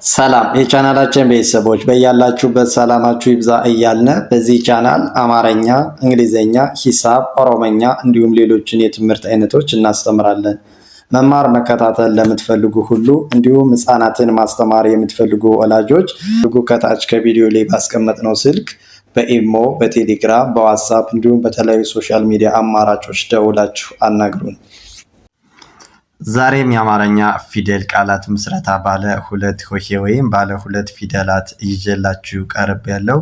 ሰላም የቻናላችን ቤተሰቦች በያላችሁበት ሰላማችሁ ይብዛ እያልን በዚህ ቻናል አማርኛ፣ እንግሊዝኛ፣ ሂሳብ፣ ኦሮሞኛ እንዲሁም ሌሎችን የትምህርት አይነቶች እናስተምራለን። መማር መከታተል ለምትፈልጉ ሁሉ እንዲሁም ህፃናትን ማስተማር የምትፈልጉ ወላጆች ከታች ከቪዲዮ ላይ ባስቀመጥነው ስልክ በኢሞ፣ በቴሌግራም፣ በዋትሳፕ እንዲሁም በተለያዩ ሶሻል ሚዲያ አማራጮች ደውላችሁ አናግሩን። ዛሬም የአማርኛ ፊደል ቃላት ምስረታ ባለ ሁለት ሆሄ ወይም ባለ ሁለት ፊደላት ይዤላችሁ ቀርብ ያለው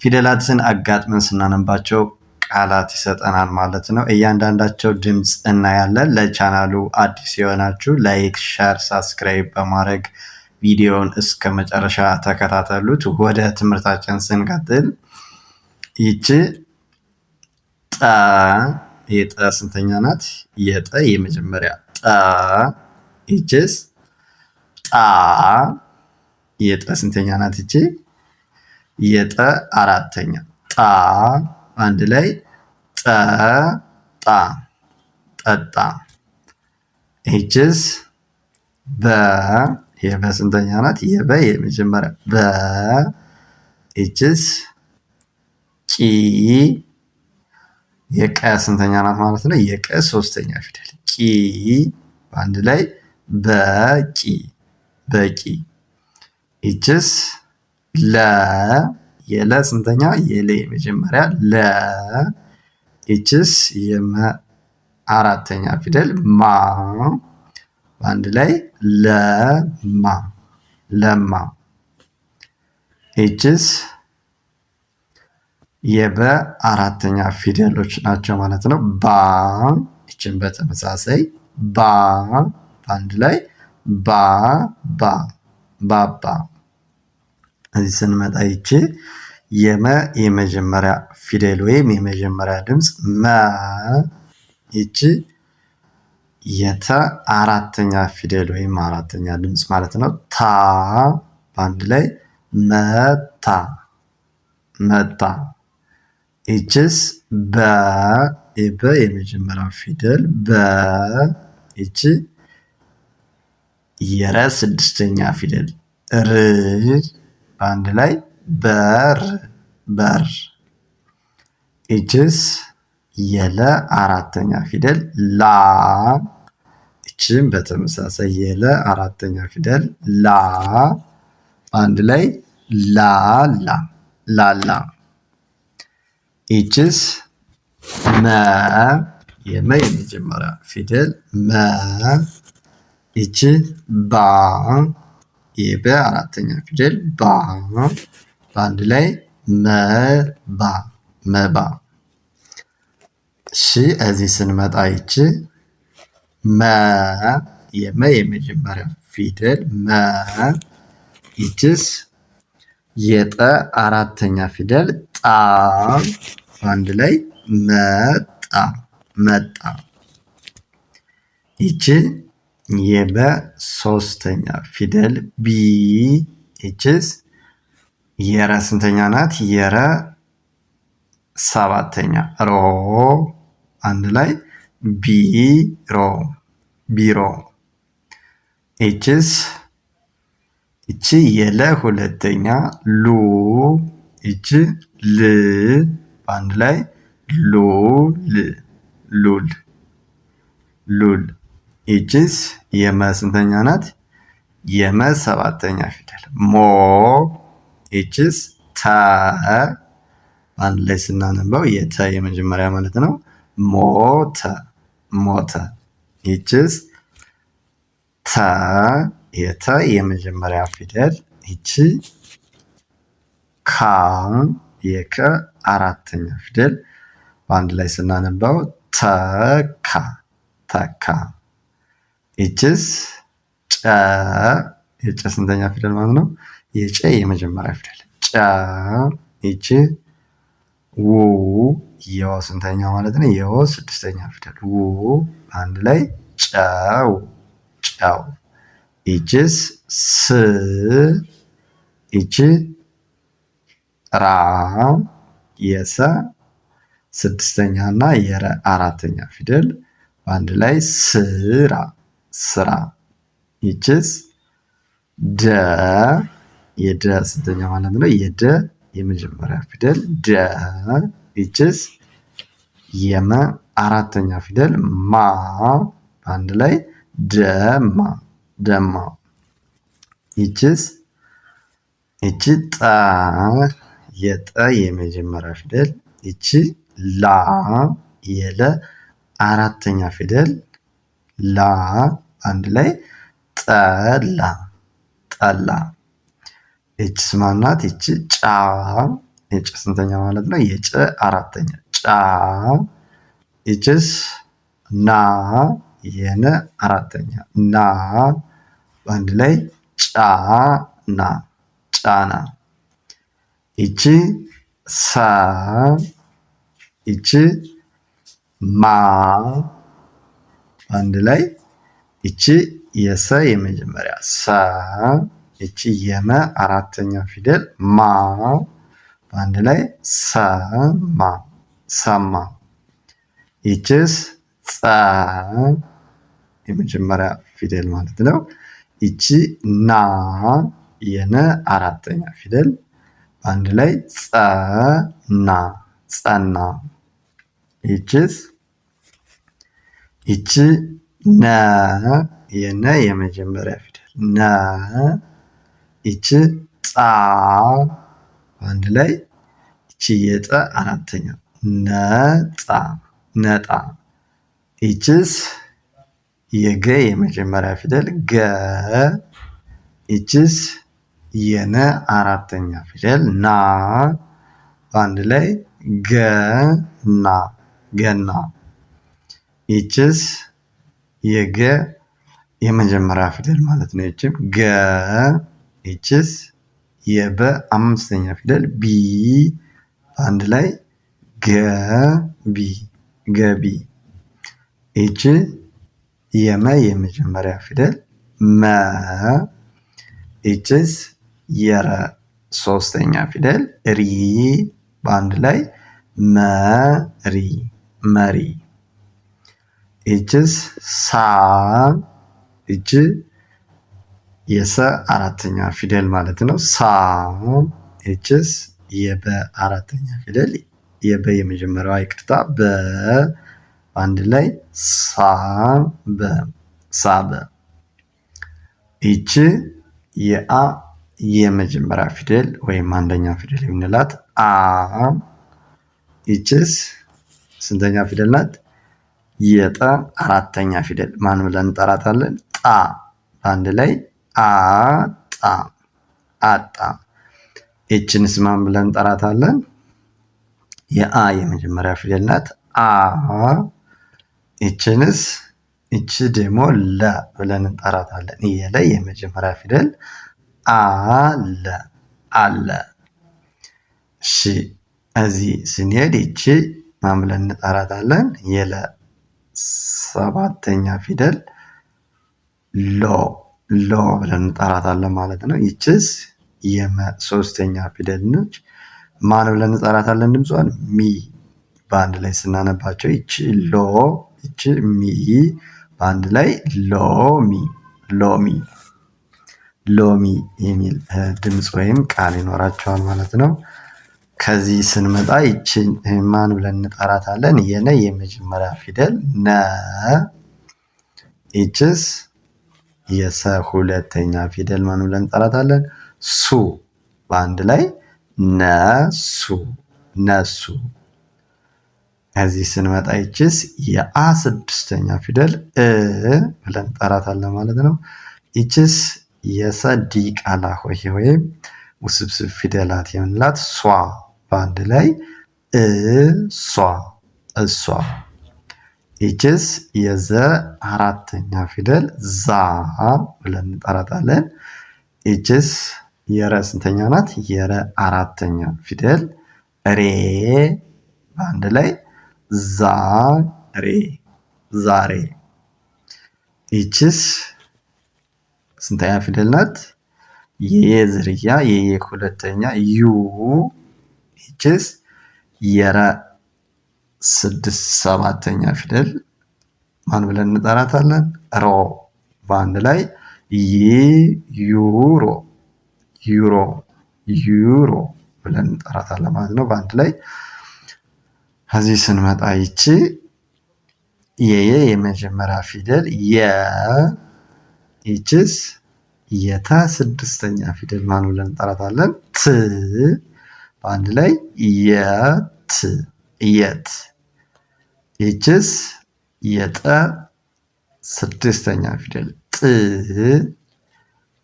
ፊደላትን አጋጥመን ስናነባቸው ቃላት ይሰጠናል ማለት ነው። እያንዳንዳቸው ድምፅ እናያለን። ለቻናሉ አዲስ የሆናችሁ ላይክ፣ ሼር፣ ሳብስክራይብ በማድረግ ቪዲዮውን እስከ መጨረሻ ተከታተሉት። ወደ ትምህርታችን ስንቀጥል ይቺ ጠ የጠ ስንተኛ ናት? የጠ የመጀመሪያ ጠ። ይቺስ ጣ የጠ ስንተኛ ናት? ይቺ የጠ አራተኛ ጣ። አንድ ላይ ጠጣ ጠጣ። ይቺስ በ የበ ስንተኛ ናት? የበ የመጀመሪያ በ። ይቺስ ቂ የቀ ስንተኛ ናት ማለት ነው? የቀ ሶስተኛ ፊደል ቂ። በአንድ ላይ በቂ በቂ። ይችስ ለ የለ ስንተኛ? የለ የመጀመሪያ ለ። ይችስ የመ አራተኛ ፊደል ማ። በአንድ ላይ ለማ ለማ። ይችስ የበ አራተኛ ፊደሎች ናቸው ማለት ነው። ባ ይችን በተመሳሳይ ባ። በአንድ ላይ ባ ባ ባባ። እዚህ ስንመጣ ይቺ የመ የመጀመሪያ ፊደል ወይም የመጀመሪያ ድምፅ መ። ይቺ የተ አራተኛ ፊደል ወይም አራተኛ ድምፅ ማለት ነው። ታ በአንድ ላይ መታ መታ። ይችስ በ የበ የመጀመሪያው ፊደል በ። ይቺ የረ ስድስተኛ ፊደል ር። በአንድ ላይ በር በር። ይችስ የለ አራተኛ ፊደል ላ። ይችም በተመሳሳይ የለ አራተኛ ፊደል ላ። በአንድ ላይ ላላ ላላ። ይችስ መ የመ የመጀመሪያ ፊደል መ። ይቺ ባ የበ አራተኛ ፊደል ባ። በአንድ ላይ መባ መባ። እሺ እዚህ ስንመጣ ይቺ መ የመ የመጀመሪያ ፊደል መ። ይችስ የጠ አራተኛ ፊደል ጣ። በአንድ ላይ መጣ መጣ። ይቺ የበ ሶስተኛ ፊደል ቢ። ይችስ የረ ስንተኛ ናት? የረ ሰባተኛ ሮ። አንድ ላይ ቢሮ ቢሮ። ይችስ ይቺ የለ ሁለተኛ ሉ። ይቺ ል በአንድ ላይ ሉል ሉል ሉል። ይቺስ የመ ስንተኛ ናት? የመ ሰባተኛ ፊደል ሞ። ይቺስ ተ አንድ ላይ ስናነበው የተ የመጀመሪያ ማለት ነው። ሞተ ሞተ። ይቺስ ተ የተ የመጀመሪያ ፊደል። ይቺ ካ የከ አራተኛ ፊደል በአንድ ላይ ስናነባው ተካ ተካ። ይችስ ጨ የጨ ስንተኛ ፊደል ማለት ነው? የጨ የመጀመሪያ ፊደል ጨ። ይቺ ው የወ ስንተኛ ማለት ነው? የወ ስድስተኛ ፊደል ው። በአንድ ላይ ጨው ጨው። ይችስ ስ ይቺ ራ የሰ ስድስተኛ እና የረ አራተኛ ፊደል በአንድ ላይ ስራ ስራ። ይችስ ደ የደ ስንተኛ ማለት ነው? የደ የመጀመሪያ ፊደል ደ። ይችስ የመ አራተኛ ፊደል ማ አንድ ላይ ደማ ደማ። ይችስ ይቺ ጠ የጠ የመጀመሪያ ፊደል ይቺ ላ የለ አራተኛ ፊደል ላ አንድ ላይ ጠላ ጠላ። ይቺስ ማናት? ይቺ ጫ የጨ ስንተኛ ማለት ነው? የጨ አራተኛ ጫ። ይችስ ና የነ አራተኛ ና በአንድ ላይ ጫና ጫና። ይቺ ሰ ይቺ ማ አንድ ላይ ይቺ የሰ የመጀመሪያ ሰ ይቺ የመ አራተኛ ፊደል ማ በአንድ ላይ ሰማ ሰማ። ይችስ ጸ የመጀመሪያ ፊደል ማለት ነው። ይቺ ና የነ አራተኛ ፊደል በአንድ ላይ ጸና ጸና። ይችስ ይቺ ነ የነ የመጀመሪያ ፊደል ነ ይቺ ጣ በአንድ ላይ ይቺ የጠ አራተኛ ነጣ ነጣ። ይችስ የገ የመጀመሪያ ፊደል ገ ይችስ የነ አራተኛ ፊደል ና በአንድ ላይ ገና ገና። ይችስ የገ የመጀመሪያ ፊደል ማለት ነው። ይችም ገ ይችስ የበ አምስተኛ ፊደል ቢ በአንድ ላይ ገቢ ገቢ። ይች የመ የመጀመሪያ ፊደል መ ይችስ የረ ሶስተኛ ፊደል ሪ በአንድ ላይ መሪ መሪ። ይችስ ሳ ይች የሰ አራተኛ ፊደል ማለት ነው። ሳ ይችስ የበ አራተኛ ፊደል የበ የመጀመሪያዋ ይቅርታ በ በአንድ ላይ ሳበ ሳበ። ይች የአ የመጀመሪያ ፊደል ወይም አንደኛ ፊደል የምንላት አ ይችስ ስንተኛ ፊደል ናት? የጠ አራተኛ ፊደል ማን ብለን እንጠራታለን? ጣ በአንድ ላይ አጣ አጣ። ይችንስ ማን ብለን እንጠራታለን? የአ የመጀመሪያ ፊደል ናት አ። ይችንስ ይቺ ደግሞ ለ ብለን እንጠራታለን። የለ የመጀመሪያ ፊደል አለ አለ። እሺ እዚህ ስንሄድ ይቺ ማን ብለን እንጠራታለን? የለ ሰባተኛ ፊደል ሎ ሎ ብለን እንጠራታለን ማለት ነው። ይችስ የመ ሶስተኛ ፊደል ነች። ማን ብለን እንጠራታለን? ድምጿን ሚ በአንድ ላይ ስናነባቸው ይቺ ሎ ይቺ ሚ በአንድ ላይ ሎሚ ሎሚ ሎሚ የሚል ድምፅ ወይም ቃል ይኖራቸዋል ማለት ነው። ከዚህ ስንመጣ ይቺን ማን ብለን እንጠራታለን? የነ የመጀመሪያ ፊደል ነ ይችስ የሰ ሁለተኛ ፊደል ማን ብለን እንጠራታለን? ሱ በአንድ ላይ ነሱ ነሱ። ከዚህ ስንመጣ ይችስ የአ ስድስተኛ ፊደል ብለን እንጠራታለን ማለት ነው። ይችስ የሰ ዲቃላ ሆሄ ወይም ውስብስብ ፊደላት የምንላት ሷ በአንድ ላይ እሷ እሷ። ይችስ የዘ አራተኛ ፊደል ዛ ብለን እንጠራታለን። ይችስ የረ ስንተኛ ናት? የረ አራተኛ ፊደል ሬ በአንድ ላይ ዛሬ ዛሬ። ይችስ ስንተኛ ፊደል ናት? የየ ዝርያ የየ ሁለተኛ ዩ። ይችስ የረ ስድስት ሰባተኛ ፊደል ማን ብለን እንጠራታለን? ሮ በአንድ ላይ ዩሮ ዩሮ ዩሮ ብለን እንጠራታለን ማለት ነው በአንድ ላይ። ከዚህ ስንመጣ ይቺ የመጀመሪያ ፊደል ይችስ የተ ስድስተኛ ፊደል ማን ብለን እንጠራታለን? ት በአንድ ላይ የት። ይችስ የጠ ስድስተኛ ፊደል ጥ።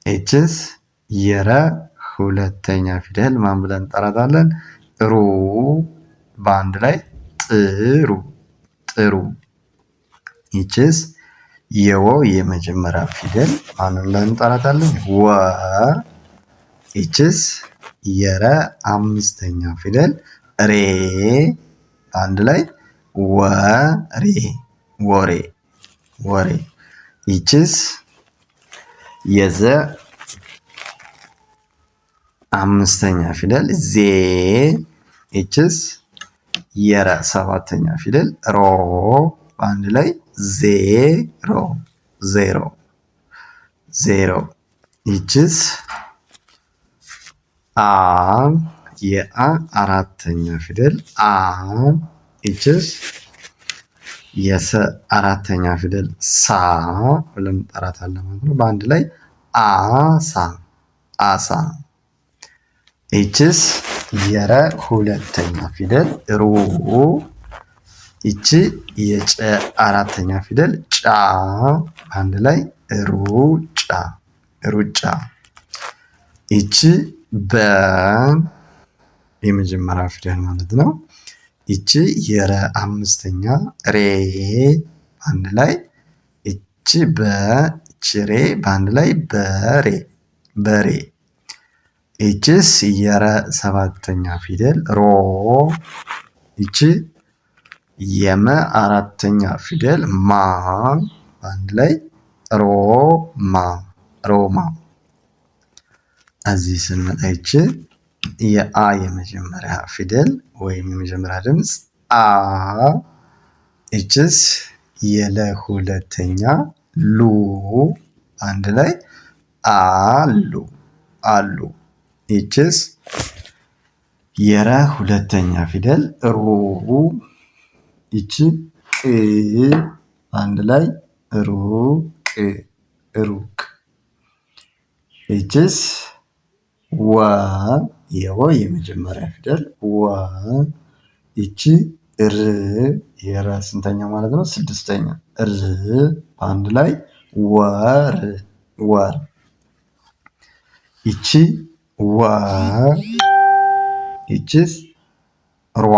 ይችስ የረ ሁለተኛ ፊደል ማን ብለን እንጠራታለን? ሩ በአንድ ላይ ጥሩ። ይችስ የወ የመጀመሪያ ፊደል ማን ብለን እንጠራታለን? ወ። ይችስ የረ አምስተኛ ፊደል ሬ በአንድ ላይ ወሬ። ይችስ የዘ አምስተኛ ፊደል ዜ። ይችስ የረ ሰባተኛ ፊደል ሮ በአንድ ላይ ዜሮ። ይችስ አ የአ አራተኛ ፊደል አ። ይችስ የሰ አራተኛ ፊደል ሳ ብለን እንጠራታለን ማለት ነው በአንድ ላይ አሳ። ይችስ የረ ሁለተኛ ፊደል ሩ። ይቺ የጨ አራተኛ ፊደል ጫ አንድ ላይ ሩጫ። ይቺ በ የመጀመሪያ ፊደል ማለት ነው። ይቺ የረ አምስተኛ ሬ አንድ ላይ ይቺ ሬ በአንድ ላይ በሬ። ይችስ የረ ሰባተኛ ፊደል ሮ። ይቺ የመ አራተኛ ፊደል ማ በአንድ ላይ ሮማ። እዚህ ስንመጣ ይቺ የአ የመጀመሪያ ፊደል ወይም የመጀመሪያ ድምፅ አ። ይችስ የለ ሁለተኛ ሉ አንድ ላይ አሉ። ይችስ የረ ሁለተኛ ፊደል ሩ። ይቺ ቅ አንድ ላይ ሩቅ። ይችስ ወ የወ የመጀመሪያ ፊደል ወ። ይቺ ር የረ ስንተኛ ማለት ነው? ስድስተኛ ር አንድ ላይ ወር። ይቺ ወ። ይቺስ ሯ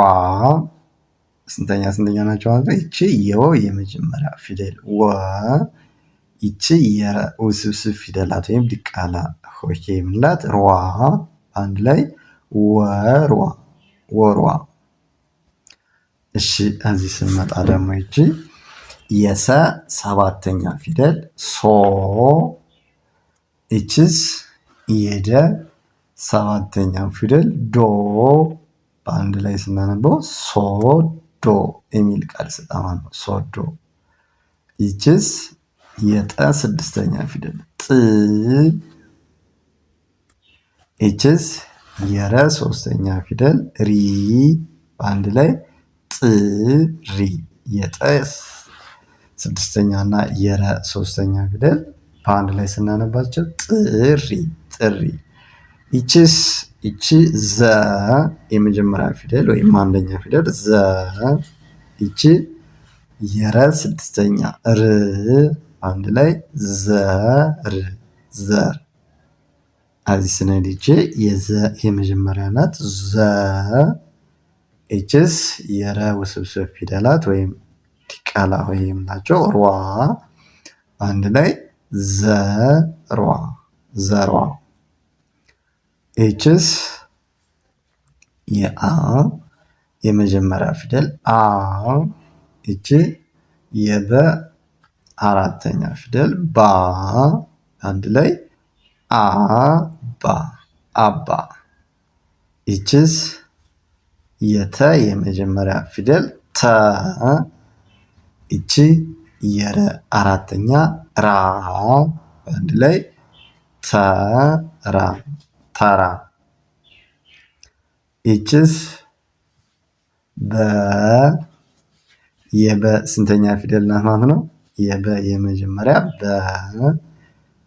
ስንተኛ ናቸው ማለት ነው? ይቺ የወ የመጀመሪያ ፊደል ወ። ይቺ የረ ውስብስብ ፊደላት ወይም ዲቃላ ሆሄ የምንላት ሯ አንድ ላይ ወሯ። እሺ እዚህ ስንመጣ ደግሞ ይቺ የሰ ሰባተኛ ፊደል ሶ። ይችስ የደ ሰባተኛ ፊደል ዶ በአንድ ላይ ስናነበው ሶዶ የሚል ቃል ስጣማ ነው። ሶዶ። ይችስ የጠ ስድስተኛ ፊደል ጥ። ይችስ የረ ሶስተኛ ፊደል ሪ በአንድ ላይ ጥሪ። የጠ ስድስተኛ እና የረ ሶስተኛ ፊደል በአንድ ላይ ስናነባቸው ጥሪ። ይቺ ዘ የመጀመሪያ ፊደል ወይም አንደኛ ፊደል ዘ። ይቺ የረ ስድስተኛ ር አንድ ላይ ዘር። እዚህ ስንሄድ ይቺ የዘ የመጀመሪያ ናት ዘ። ይችስ የረ ውስብስብ ፊደላት ወይም ዲቃላ ሆሄ የምንላቸው ሯ አንድ ላይ ዘሯ። ይችስ የአ የመጀመሪያ ፊደል አ። ይቺ የበ አራተኛ ፊደል ባ አንድ ላይ አባ። ይችስ የተ የመጀመሪያ ፊደል ተ። ይቺ የረ አራተኛ ራ በአንድ ላይ ተራ ተራ። ይችስ በ የበ ስንተኛ ፊደል ናት ማለት ነው? የበ የመጀመሪያ በ።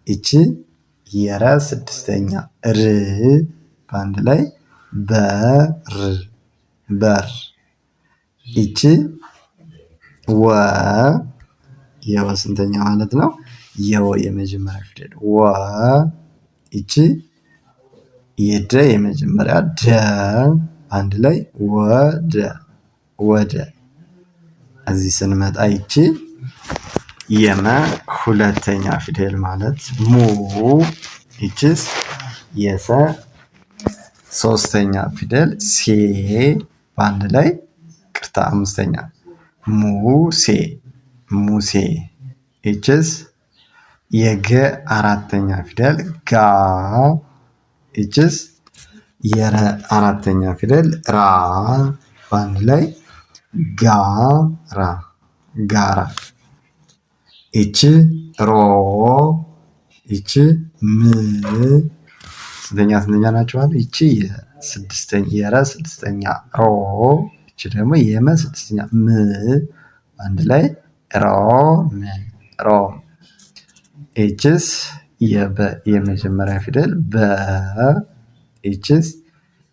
ይቺ የረ ስድስተኛ ር በአንድ ላይ በር በር። ይቺ ወ የወ ስንተኛ ማለት ነው? የወ የመጀመሪያ ፊደል ወ። ይቺ የደ የመጀመሪያ ደ አንድ ላይ ወደ ወደ። እዚህ ስንመጣ ይቺ የመ ሁለተኛ ፊደል ማለት ሙ። ይቺስ የሰ ሶስተኛ ፊደል ሴ በአንድ ላይ ቅርታ አምስተኛ ሙሴ ሙሴ። ይችስ የገ አራተኛ ፊደል ጋ። ይችስ የረ አራተኛ ፊደል ራ በአንድ ላይ ጋራ ጋራ። ይቺ ሮ ይቺ ም ስንተኛ ናቸዋል? ይቺ የረ ስድስተኛ ሮ ይቺ ደግሞ የመ ስድስተኛ ም አንድ ላይ ሮም ሮም። ይችስ የበ የመጀመሪያ ፊደል በ። ይችስ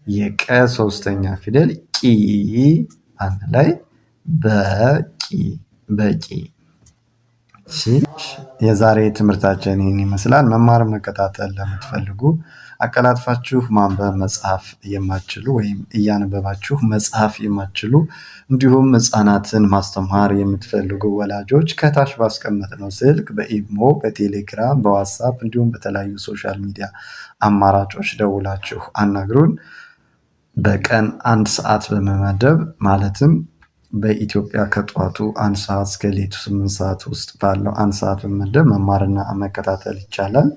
የቀ ሶስተኛ ፊደል ቂ አንድ ላይ በቂ በቂ። የዛሬ ትምህርታችን ይህን ይመስላል። መማር መከታተል ለምትፈልጉ አቀላጥፋችሁ ማንበብ መጻፍ የማትችሉ ወይም እያነበባችሁ መጻፍ የማትችሉ እንዲሁም ህፃናትን ማስተማር የምትፈልጉ ወላጆች ከታች ባስቀመጥነው ስልክ በኢሞ፣ በቴሌግራም፣ በዋትስአፕ እንዲሁም በተለያዩ ሶሻል ሚዲያ አማራጮች ደውላችሁ አናግሩን። በቀን 1 ሰዓት በመመደብ ማለትም በኢትዮጵያ ከጠዋቱ 1 ሰዓት እስከ ሌሊቱ 8 ሰዓት ውስጥ ባለው 1 ሰዓት በመመደብ መማርና መከታተል ይቻላል።